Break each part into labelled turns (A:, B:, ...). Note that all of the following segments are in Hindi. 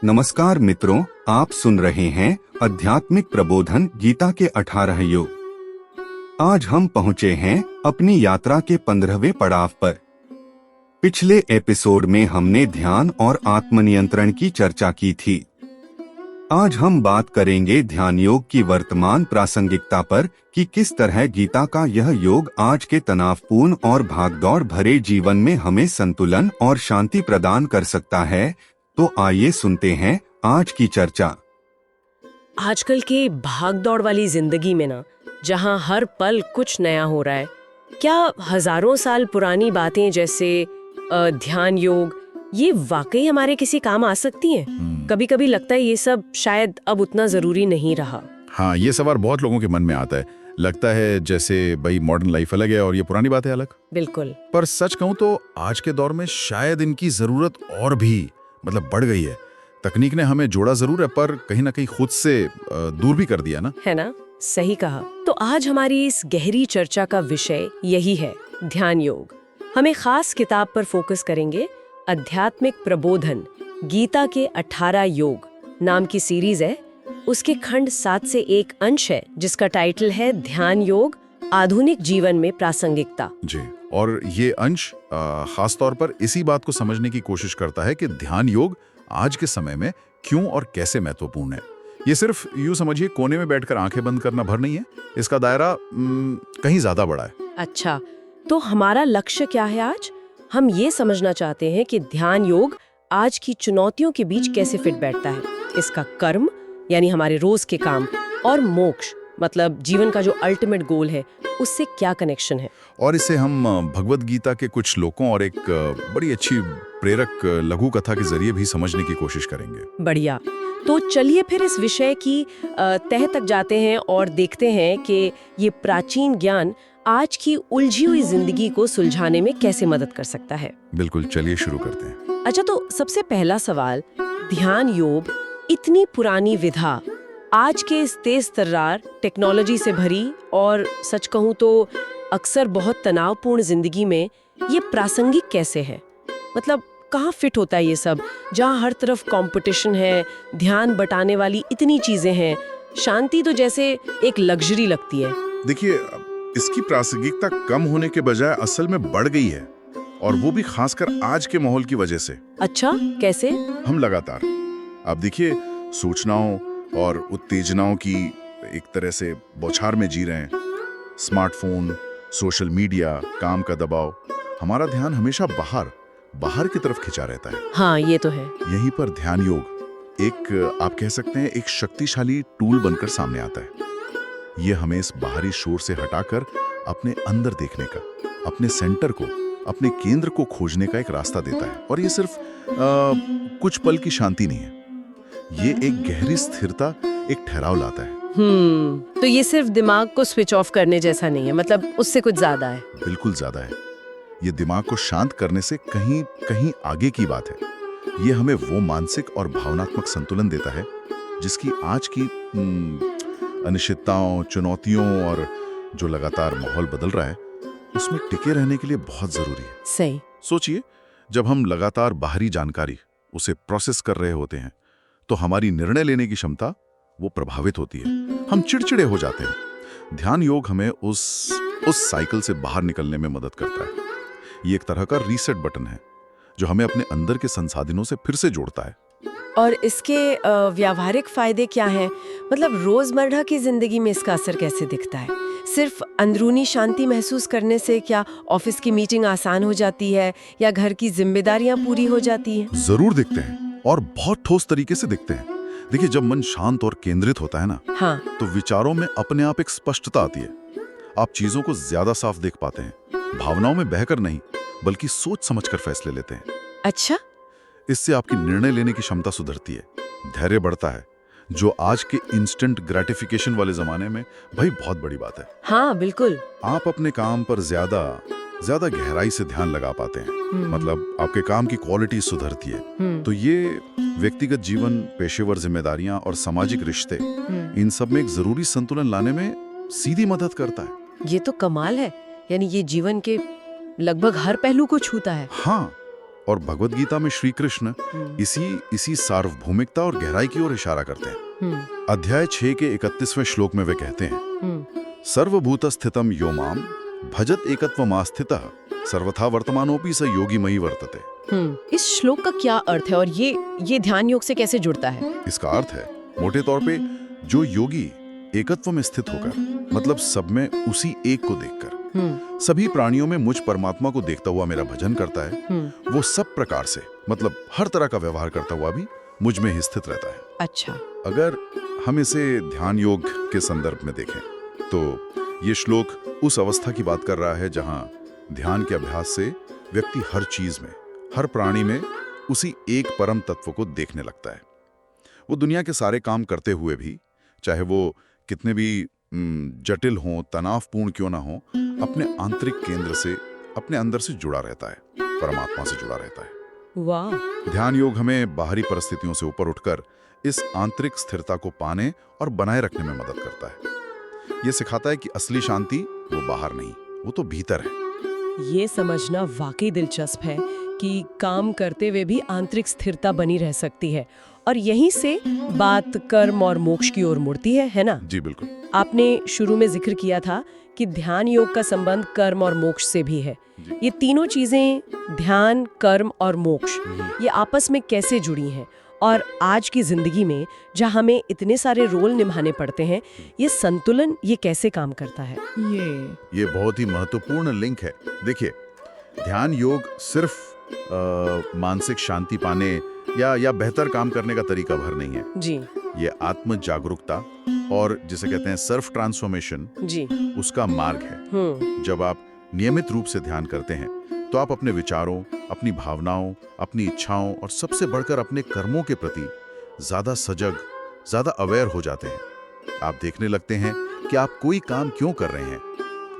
A: नमस्कार मित्रों, आप सुन रहे हैं आध्यात्मिक प्रबोधन गीता के 18 योग। आज हम पहुंचे हैं अपनी यात्रा के 15वें पड़ाव पर। पिछले एपिसोड में हमने ध्यान और आत्मनियंत्रण की चर्चा की थी। आज हम बात करेंगे ध्यान योग की वर्तमान प्रासंगिकता पर कि किस तरह गीता का यह योग आज के तनावपूर्ण और भागदौड़ भरे जीवन में हमें संतुलन और शांति प्रदान कर सकता है। तो आइए सुनते हैं आज की चर्चा।
B: आजकल के भागदौड़ वाली जिंदगी में ना, जहां हर पल कुछ नया हो रहा है, क्या हजारों साल पुरानी बातें जैसे ध्यान योग ये वाकई हमारे किसी काम आ सकती हैं? कभी कभी लगता है ये सब शायद अब उतना जरूरी नहीं रहा।
C: हाँ, ये सवाल बहुत लोगों के मन में आता है। लगता है जैसे भाई मॉडर्न लाइफ अलग है और ये पुरानी बातें अलग।
B: बिल्कुल।
C: पर सच कहूँ तो आज के दौर में शायद इनकी जरूरत और भी बढ़ गई है। तकनीक ने हमें जोड़ा जरूर है, पर कहीं ना कहीं खुद से दूर भी कर दिया ना।
B: है ना, सही कहा। तो आज हमारी इस गहरी चर्चा का विषय यही है, ध्यान योग। हम एक खास किताब पर फोकस करेंगे, आध्यात्मिक प्रबोधन गीता के 18 योग नाम की सीरीज है। उसके खंड 7 से एक अंश है जिसका टाइटल है ध्यान योग आधुनिक जीवन में प्रासंगिकता।
C: जी, और ये अंश खास तौर पर इसी बात को समझने की कोशिश करता है कि ध्यान योग आज के समय में क्यों और कैसे महत्वपूर्ण है। ये सिर्फ यूं समझिए कोने में बैठकर आंखें बंद करना भर नहीं है, इसका दायरा कहीं ज्यादा बड़ा है।
B: अच्छा, तो हमारा लक्ष्य क्या है आज? हम ये समझना चाहते हैं कि ध्यान योग आज की चुनौतियों के बीच कैसे फिट बैठता है। इसका कर्म यानी हमारे रोज के काम और मोक्ष मतलब जीवन का जो अल्टीमेट गोल है, उससे क्या कनेक्शन है।
C: और इसे हम भगवत गीता के कुछ श्लोकों और एक बड़ी अच्छी प्रेरक लघु कथा के जरिए भी समझने की कोशिश करेंगे।
B: बढ़िया। तो चलिए फिर इस विषय की तह तक जाते हैं और देखते हैं कि ये प्राचीन ज्ञान आज की उलझी हुई जिंदगी को सुलझाने में कैसे मदद कर सकता है।
C: बिल्कुल, चलिए शुरू करते हैं।
B: अच्छा, तो सबसे पहला सवाल, ध्यान योग इतनी पुरानी विधा आज के इस तेज तर्रार टेक्नोलॉजी से भरी और सच कहूँ तो अक्सर बहुत तनावपूर्ण जिंदगी में ये प्रासंगिक कैसे है? मतलब कहाँ फिट होता है ये सब, जहाँ हर तरफ कंपटीशन है, ध्यान बटाने वाली इतनी चीजें हैं, शांति तो जैसे एक लग्जरी लगती है।
C: देखिए, इसकी प्रासंगिकता कम होने के बजाय असल में बढ़ गई है, और वो भी खासकर आज के माहौल की वजह से।
B: अच्छा, कैसे?
C: हम लगातार आप देखिए सूचनाओं और उत्तेजनाओं की एक तरह से बौछार में जी रहे हैं। स्मार्टफोन, सोशल मीडिया, काम का दबाव, हमारा ध्यान हमेशा बाहर की तरफ खिंचा रहता है।
B: हाँ, ये तो है।
C: यहीं पर ध्यान योग एक आप कह सकते हैं एक शक्तिशाली टूल बनकर सामने आता है। ये हमें इस बाहरी शोर से हटाकर अपने अंदर देखने का, अपने सेंटर को, अपने केंद्र को खोजने का एक रास्ता देता है। और ये सिर्फ कुछ पल की शांति नहीं है, ये एक गहरी स्थिरता, एक ठहराव लाता है।
B: तो ये सिर्फ दिमाग को स्विच ऑफ करने जैसा नहीं है, मतलब उससे कुछ ज्यादा है।
C: बिल्कुल ज्यादा है। ये दिमाग को शांत करने से कहीं आगे की बात है। ये हमें वो मानसिक और भावनात्मक संतुलन देता है जिसकी आज की अनिश्चितताओं, चुनौतियों और जो लगातार माहौल बदल रहा है उसमें टिके रहने के लिए बहुत जरूरी है।
B: सही।
C: सोचिए, जब हम लगातार बाहरी जानकारी उसे प्रोसेस कर रहे होते हैं तो हमारी निर्णय लेने की क्षमता वो प्रभावित होती है, हम चिड़चिड़े हो जाते हैं। ध्यान योग हमें उस साइकिल से बाहर निकलने में मदद करता है। ये एक तरह का रीसेट बटन है जो हमें अपने अंदर के संसाधनों से फिर से जोड़ता है।
B: और इसके व्यावहारिक फायदे क्या हैं? मतलब रोजमर्रा की जिंदगी में इसका असर कैसे दिखता है? सिर्फ अंदरूनी शांति महसूस करने से क्या ऑफिस की मीटिंग आसान हो जाती है या घर की जिम्मेदारियां पूरी हो जाती हैं?
C: जरूर दिखते हैं, और बहुत ठोस तरीके से दिखते हैं। देखिए, जब मन शांत और केंद्रित होता है ना,
B: हाँ,
C: तो विचारों में अपने आप एक स्पष्टता आती है। आप चीजों को ज्यादा साफ देख पाते हैं, भावनाओं में बहकर नहीं बल्कि सोच समझकर फैसले लेते हैं।
B: अच्छा।
C: इससे आपकी निर्णय लेने की क्षमता सुधरती है, धैर्य बढ़ता है, जो आज के इंस्टेंट ग्रेटिफिकेशन वाले जमाने में भाई बहुत बड़ी बात है।
B: हाँ, बिल्कुल।
C: आप अपने काम पर ज्यादा गहराई से ध्यान लगा पाते हैं, मतलब आपके काम की क्वालिटी सुधरती है। तो ये व्यक्तिगत जीवन, पेशेवर जिम्मेदारियां और सामाजिक रिश्ते, इन सब में एक जरूरी संतुलन लाने में सीधी मदद करता है।
B: ये तो कमाल है, यानी ये जीवन के लगभग हर पहलू को छूता है।
C: हाँ, और भगवत गीता में श्री कृष्ण इसी सार्वभौमिकता और गहराई की ओर इशारा करते हैं। अध्याय 6 के 31वें श्लोक में वे कहते हैं, सर्वभूत स्थितम यो माम भजत एकत्वमास्थितः सर्वथा वर्तमानोपि स योगी मयि वर्तते।
B: इस श्लोक का क्या अर्थ है और ये ध्यान योग से कैसे जुड़ता है?
C: इसका अर्थ है मोटे तौर पे जो योगी एकत्व में स्थित होकर, मतलब सब में उसी एक को देखकर, सभी प्राणियों में मुझ परमात्मा को देखता हुआ मेरा भजन करता है, वो सब प्रकार से, मतलब हर तरह का व्यवहार करता हुआ भी मुझ में ही स्थित रहता है।
B: अच्छा।
C: अगर हम इसे ध्यान योग के संदर्भ में देखें तो ये श्लोक उस अवस्था की बात कर रहा है जहां ध्यान के अभ्यास से व्यक्ति हर चीज में, हर प्राणी में उसी एक परम तत्व को देखने लगता है। वो दुनिया के सारे काम करते हुए भी, चाहे वो कितने भी जटिल हों, तनावपूर्ण क्यों ना हो, अपने आंतरिक केंद्र से, अपने अंदर से जुड़ा रहता है, परमात्मा से जुड़ा रहता है।
B: वाह।
C: ध्यान योग हमें बाहरी परिस्थितियों से ऊपर उठकर इस आंतरिक स्थिरता को पाने और बनाए रखने में मदद करता है। ये सिखाता है कि असली शांति वो बाहर नहीं, वो तो भीतर है।
B: ये समझना वाकई दिलचस्प है कि काम करते हुए भी आंतरिक स्थिरता बनी रह सकती है, और यहीं से बात कर्म और मोक्ष की ओर मुड़ती है ना?
C: जी बिल्कुल।
B: आपने शुरू में जिक्र किया था कि ध्यान योग का संबंध कर्म और मोक्ष से भी है। ये तीनों चीजें, ध्यान, कर्म और मोक्ष, ये आपस में कैसे जुड़ी हैं? और आज की जिंदगी में जहाँ हमें इतने सारे रोल निभाने पड़ते हैं, ये संतुलन ये कैसे काम करता है?
C: ये बहुत ही महत्वपूर्ण लिंक है। देखिए, ध्यान योग सिर्फ मानसिक शांति पाने या बेहतर काम करने का तरीका भर नहीं है
B: जी।
C: ये आत्म जागरूकता और जिसे कहते हैं सेल्फ ट्रांसफॉर्मेशन
B: जी,
C: उसका मार्ग है। जब आप नियमित रूप से ध्यान करते हैं तो आप अपने विचारों, अपनी भावनाओं, अपनी इच्छाओं और सबसे बढ़कर अपने कर्मों के प्रति ज्यादा सजग, ज्यादा अवेयर हो जाते हैं। आप देखने लगते हैं कि आप कोई काम क्यों कर रहे हैं,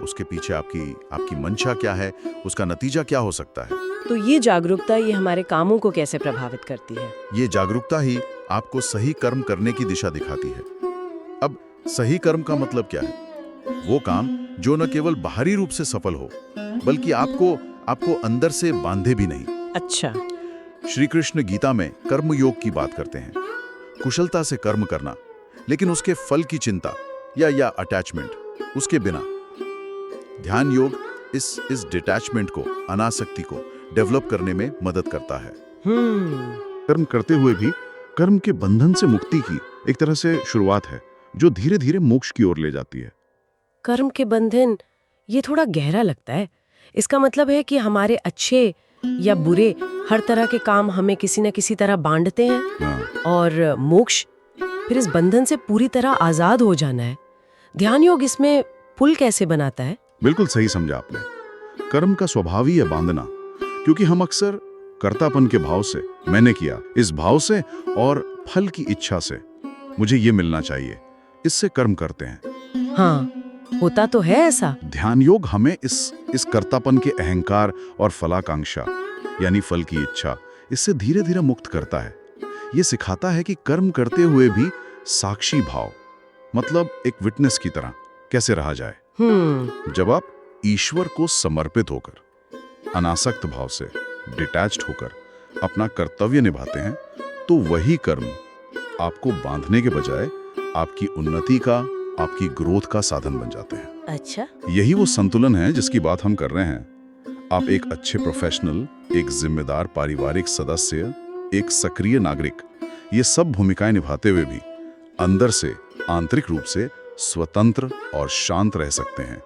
C: उसके पीछे आपकी मंशा क्या है, उसका नतीजा क्या हो सकता है।
B: तो ये जागरूकता ये हमारे कामों को कैसे प्रभावित करती है?
C: ये जागरूकता ही आपको सही कर्म करने की दिशा दिखाती है। अब सही कर्म का मतलब क्या है? वो काम जो न केवल बाहरी रूप से सफल हो, बल्कि आपको अंदर से बांधे भी नहीं।
B: अच्छा।
C: श्री कृष्ण गीता में कर्म योग की बात करते हैं, कुशलता से कर्म करना, लेकिन उसके फल की चिंता या अटैचमेंट उसके बिना। ध्यान योग इस डिटैचमेंट को, अनासक्ति को डेवलप करने में मदद करता है। कर्म करते हुए भी कर्म के बंधन से मुक्ति की एक तरह से शुरुआत है, जो धीरे धीरे मोक्ष की ओर ले जाती है।
B: कर्म के बंधन, ये थोड़ा गहरा लगता है। इसका मतलब है कि हमारे अच्छे या बुरे हर तरह के काम हमें किसी न किसी तरह बांधते हैं।
C: हाँ।
B: और मोक्ष फिर इस बंधन से पूरी तरह आजाद हो जाना है। ध्यान योग इसमें पुल कैसे बनाता है?
C: बिल्कुल सही समझा आपने। कर्म का स्वभाव ही है बांधना, क्योंकि हम अक्सर कर्तापन के भाव से, मैंने किया, इस भाव से और फल की इच्छा से, मुझे ये मिलना चाहिए, इससे कर्म करते हैं।
B: हाँ, होता तो है ऐसा।
C: ध्यान योग हमें इस कर्तापन के अहंकार और फलाकांक्षा यानी फल की इच्छा, इससे धीरे धीरे मुक्त करता है। ये सिखाता है कि कर्म करते हुए भी साक्षी भाव, मतलब एक विटनेस की तरह कैसे रहा जाए। जब आप ईश्वर को समर्पित होकर, अनासक्त भाव से, डिटैच्ड होकर अपना कर्तव्य निभाते हैं, तो वही कर्म आपको बांधने के बजाय आपकी उन्नति का, आपकी ग्रोथ का साधन बन जाते हैं।
B: अच्छा।
C: यही वो संतुलन है जिसकी बात हम कर रहे हैं। आप एक अच्छे प्रोफेशनल, एक जिम्मेदार पारिवारिक सदस्य, एक सक्रिय नागरिक, ये सब भूमिकाएं निभाते हुए भी अंदर से, आंतरिक रूप से स्वतंत्र और शांत रह सकते हैं।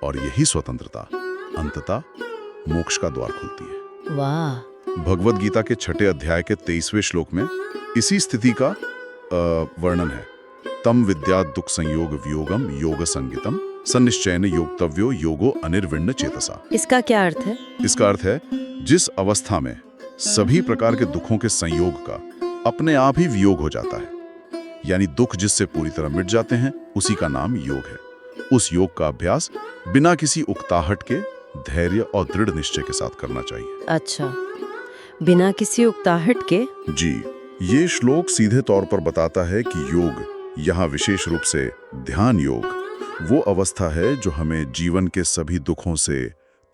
C: और यही स्वतंत्रता अंततः मोक्ष का द्वार खुलती है।
B: वाह।
C: भगवद गीता के 6 अध्याय के 23वें श्लोक में इसी स्थिति का वर्णन है। तम विद्या दुख संयोग वियोगम योग संगितम सन्निश्चयन योगतव्यो योगो अनिर्विण्ण चेतसा।
B: इसका क्या अर्थ है?
C: इसका अर्थ है, जिस अवस्था में सभी प्रकार के दुखों के संयोग का अपने आप ही वियोग हो जाता है, यानी दुख जिससे पूरी तरह मिट जाते हैं, उसी का नाम योग है। उस योग का अभ्यास बिना किसी उकताहट के धैर्य और दृढ़ निश्चय के साथ करना चाहिए।
B: अच्छा, बिना किसी उकताहट के?
C: जी, ये श्लोक सीधे तौर पर बताता है कि योग, यहाँ विशेष रूप से ध्यान योग, वो अवस्था है जो हमें जीवन के सभी दुखों से,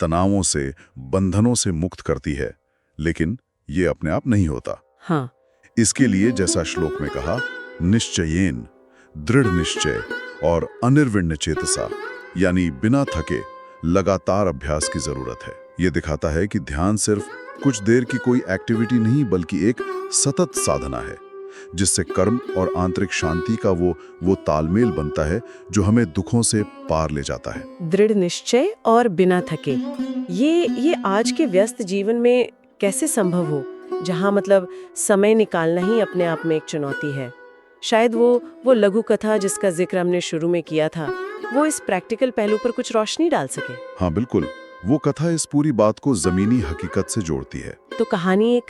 C: तनावों से, बंधनों से मुक्त करती है, लेकिन ये अपने आप नहीं होता।
B: हाँ,
C: इसके लिए जैसा श्लोक में कहा, निश्चयेन, दृढ़ निश्चय और अनिर्विण्ण चेतसा, यानी बिना थके लगातार अभ्यास की जरूरत है। ये दिखाता है कि ध्यान सिर्फ कुछ देर की कोई एक्टिविटी नहीं, बल्कि एक सतत साधना है जिससे कर्म और आंतरिक शांति का वो तालमेल बनता है जो हमें दुखों से पार ले जाता है।
B: दृढ़ निश्चय और बिना थके, ये आज के व्यस्त जीवन में कैसे संभव हो, जहाँ मतलब समय निकालना ही अपने आप में एक चुनौती है। शायद वो लघु कथा जिसका जिक्र हमने शुरू में किया था, वो इस प्रैक्टिकल पहलू पर कुछ रोशनी डाल सके।
C: हाँ बिल्कुल, वो कथा इस पूरी बात को जमीनी हकीकत से जोड़ती है।
B: तो कहानी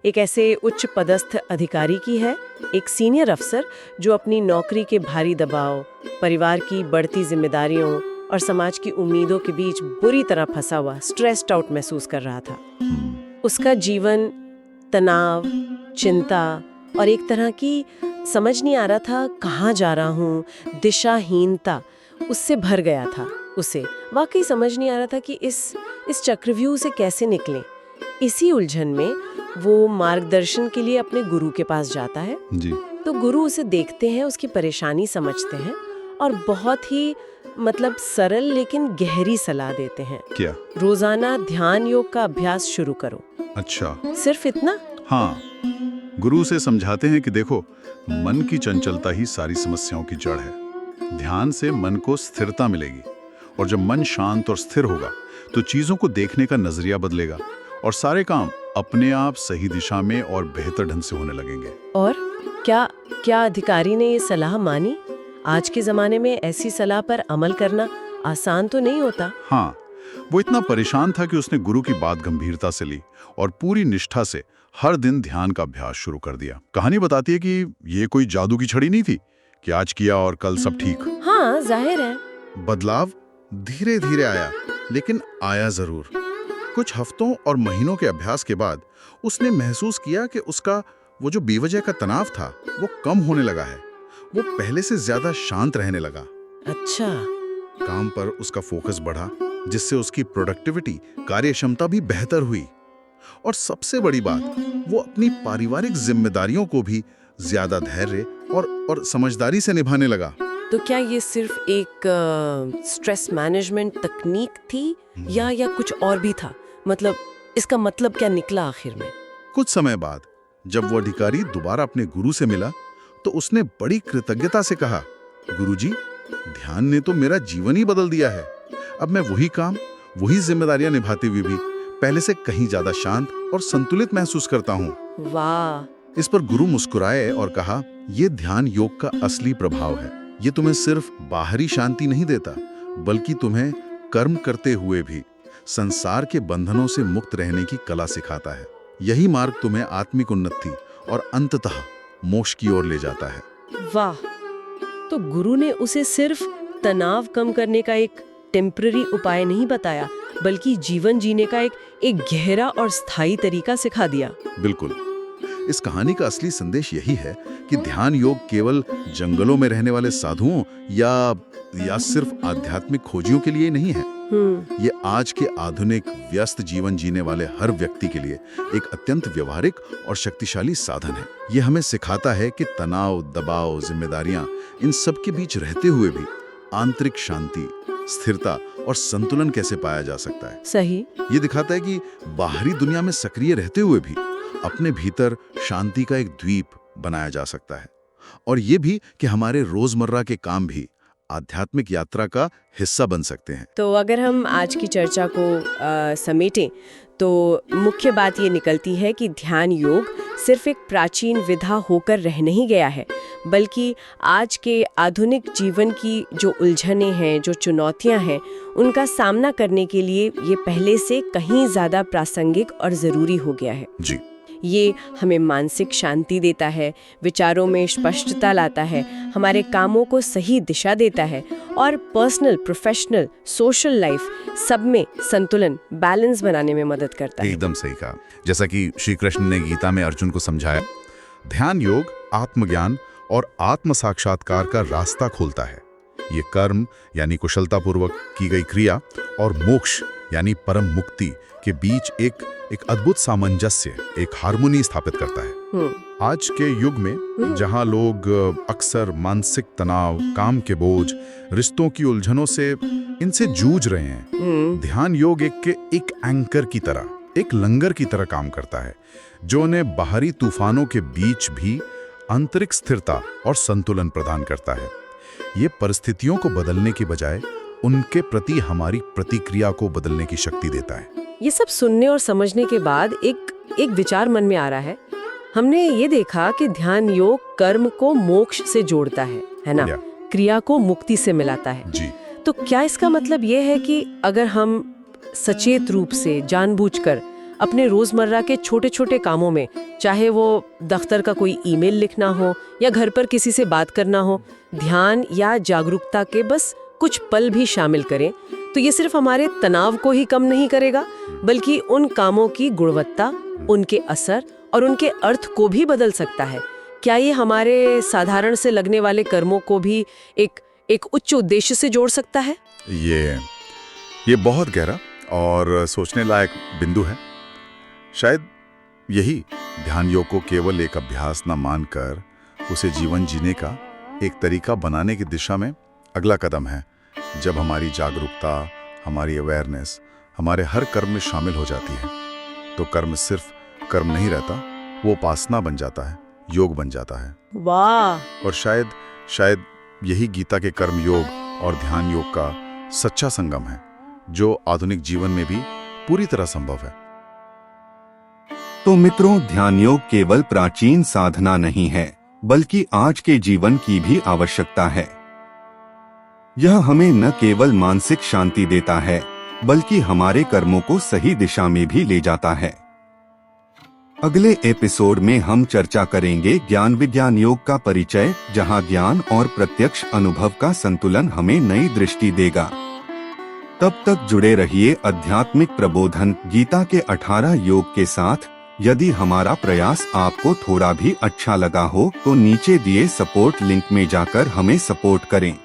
B: एक ऐसे उच्च पदस्थ अधिकारी की है, एक सीनियर अफसर जो अपनी नौकरी के भारी दबाव, परिवार की बढ़ती जिम्मेदारियों और समाज की उम्मीदों के बीच बुरी तरह फंसा हुआ, स्ट्रेस्ड आउट महसूस कर रहा था। उसका जीवन तनाव, चिंता और एक तरह की समझ नहीं आ रहा था कहाँ जा रहा हूँ, दिशाहीनता उससे भर गया था। उसे वाकई समझ नहीं आ रहा था कि इस चक्रव्यूह से कैसे निकलें। इसी उलझन में वो मार्गदर्शन के लिए अपने गुरु के पास जाता है
C: जी।
B: तो गुरु उसे देखते हैं, उसकी परेशानी समझते हैं और बहुत ही मतलब सरल लेकिन गहरी सलाह देते हैं।
C: क्या?
B: रोजाना ध्यान योग का अभ्यास शुरू करो।
C: अच्छा,
B: सिर्फ इतना?
C: हाँ, गुरु से समझाते हैं कि देखो, मन की चंचलता ही सारी समस्याओं की जड़ है। ध्यान से मन को स्थिरता मिलेगी और जब मन शांत और स्थिर होगा तो चीजों को देखने का नजरिया बदलेगा और सारे काम अपने आप सही दिशा में और बेहतर ढंग से होने लगेंगे।
B: और क्या अधिकारी ने ये सलाह मानी? आज के जमाने में ऐसी सलाह पर अमल करना आसान तो नहीं होता।
C: हाँ, वो इतना परेशान था कि उसने गुरु की बात गंभीरता से ली और पूरी निष्ठा से हर दिन ध्यान का अभ्यास शुरू कर दिया। कहानी बताती है कि ये कोई जादू की छड़ी नहीं थी कि आज किया और कल सब ठीक।
B: हाँ, जाहिर है
C: बदलाव धीरे धीरे आया, लेकिन आया जरूर। कुछ हफ्तों और महीनों के अभ्यास के बाद उसने महसूस किया कि उसका वो जो बेवजह का तनाव था वो कम होने लगा है। वो पहले से ज्यादा शांत रहने लगा।
B: अच्छा।
C: काम पर उसका फोकस बढ़ा, जिससे उसकी प्रोडक्टिविटी, कार्यक्षमता भी बेहतर हुई। और सबसे बड़ी बात, वो अपनी पारिवारिक जिम्मेदारियों को भी ज्यादा धैर्य और समझदारी से निभाने लगा।
B: तो क्या ये सिर्फ एक स्ट्रेस मैनेजमेंट तकनीक थी या कुछ और भी था? मतलब इसका मतलब क्या निकला आखिर में?
C: कुछ समय बाद जब वो अधिकारी दोबारा अपने गुरु से मिला तो उसने बड़ी कृतज्ञता से कहा, गुरुजी, ध्यान ने तो मेरा जीवन ही बदल दिया है। अब मैं वही काम, वही जिम्मेदारियां निभाते हुए भी पहले से कहीं ज्यादा शांत और संतुलित महसूस करता हूँ।
B: वाह।
C: इस पर गुरु मुस्कुराए और कहा, ये ध्यान योग का असली प्रभाव है। ये तुम्हें सिर्फ बाहरी शांति नहीं देता, बल्कि तुम्हें कर्म करते हुए भी संसार के बंधनों से मुक्त रहने की कला सिखाता है। यही मार्ग तुम्हें आत्मिक उन्नति और अंततः मोक्ष की ओर ले जाता है।
B: वाह। तो गुरु ने उसे सिर्फ तनाव कम करने का एक टेम्पररी उपाय नहीं बताया, बल्कि जीवन जीने का एक गहरा और स्थायी तरीका सिखा दिया।
C: बिल्कुल। इस कहानी का असली संदेश यही है कि ध्यान योग केवल जंगलों में रहने वाले साधुओं या सिर्फ आध्यात्मिक खोजियों के लिए नहीं है। ये आज के आधुनिक व्यस्त जीवन जीने वाले हर व्यक्ति के लिए एक अत्यंत व्यवहारिक और शक्तिशाली साधन है। ये हमें सिखाता है कि तनाव, दबाव, जिम्मेदारियां, इन सब के बीच रहते हुए भी आंतरिक शांति, स्थिरता और संतुलन कैसे पाया जा सकता है।
B: सही।
C: ये दिखाता है कि बाहरी दुनिया में सक्रिय रहते हुए भी अपने भीतर शांति का एक द्वीप बनाया जा सकता है। और ये भी कि हमारे रोजमर्रा के काम भी आध्यात्मिक यात्रा का हिस्सा बन सकते हैं।
B: तो अगर हम आज की चर्चा को समेटें तो मुख्य बात ये निकलती है कि ध्यान योग सिर्फ एक प्राचीन विधा होकर रह नहीं गया है, बल्कि आज के आधुनिक जीवन की जो उलझनें हैं, जो चुनौतियां हैं, उनका सामना करने के लिए ये पहले से कहीं ज़्यादा प्रासंगिक और ज़रूरी हो गया है।
C: जी।
B: ये हमें मानसिक शांति देता है, विचारों में स्पष्टता लाता है, हमारे कामों को सही दिशा देता है और पर्सनल, प्रोफेशनल, सोशल लाइफ सब में संतुलन, बैलेंस बनाने में मदद करता है।
C: एकदम सही कहा। जैसा कि श्री कृष्ण ने गीता में अर्जुन को समझाया, ध्यान योग आत्मज्ञान और आत्म साक्षात्कार का रास्ता खोलता है। ये कर्म यानी कुशलतापूर्वक की गई क्रिया और मोक्ष यानी परम मुक्ति के बीच एक अद्भुत सामंजस्य, एक हार्मोनी स्थापित करता है। आज के युग में जहां लोग अक्सर मानसिक तनाव, काम के बोझ, रिश्तों की उलझनों से इनसे जूझ रहे हैं, ध्यान योग एक एंकर की तरह, एक लंगर की तरह काम करता है, जो उन्हें बाहरी तूफानों के बीच भी आंतरिक स्थिरता और संतुलन प्रदान करता है। ये परिस्थितियों को बदलने की बजाय उनके प्रति हमारी प्रतिक्रिया को बदलने की शक्ति देता है।
B: ये सब सुनने और समझने के बाद एक विचार मन में आ रहा है। हमने ये देखा कि ध्यान योग कर्म को मोक्ष से जोड़ता है ना? क्रिया को मुक्ति से मिलाता है
C: जी।
B: तो क्या इसका मतलब ये है कि अगर हम सचेत रूप से जानबूझकर अपने रोजमर्रा के छोटे छोटे कामों में, चाहे वो दफ्तर का कोई ईमेल लिखना हो या घर पर किसी से बात करना हो, ध्यान या जागरूकता के बस कुछ पल भी शामिल करें, तो ये सिर्फ हमारे तनाव को ही कम नहीं करेगा, बल्कि उन कामों की गुणवत्ता, उनके असर और उनके अर्थ को भी बदल सकता है। क्या ये हमारे साधारण से लगने वाले कर्मों को भी एक उच्च उद्देश्य से जोड़ सकता है?
C: ये बहुत गहरा और सोचने लायक बिंदु है। शायद यही ध्यान योग को केवल एक अभ्यास न मानकर उसे जीवन जीने का एक तरीका बनाने की दिशा में अगला कदम है। जब हमारी जागरूकता, हमारी अवेयरनेस हमारे हर कर्म में शामिल हो जाती है, तो कर्म सिर्फ कर्म नहीं रहता, वो उपासना बन जाता है, योग बन जाता है।
B: वाह!
C: और शायद यही गीता के कर्म योग और ध्यान योग का सच्चा संगम है, जो आधुनिक जीवन में भी पूरी तरह संभव है।
A: तो मित्रों, ध्यान योग केवल प्राचीन साधना नहीं है, बल्कि आज के जीवन की भी आवश्यकता है। यह हमें न केवल मानसिक शांति देता है, बल्कि हमारे कर्मों को सही दिशा में भी ले जाता है। अगले एपिसोड में हम चर्चा करेंगे ज्ञान विज्ञान योग का परिचय, जहां ज्ञान और प्रत्यक्ष अनुभव का संतुलन हमें नई दृष्टि देगा। तब तक जुड़े रहिए आध्यात्मिक प्रबोधन गीता के 18 योग के साथ। यदि हमारा प्रयास आपको थोड़ा भी अच्छा लगा हो, तो नीचे दिए सपोर्ट लिंक में जाकर हमें सपोर्ट करें।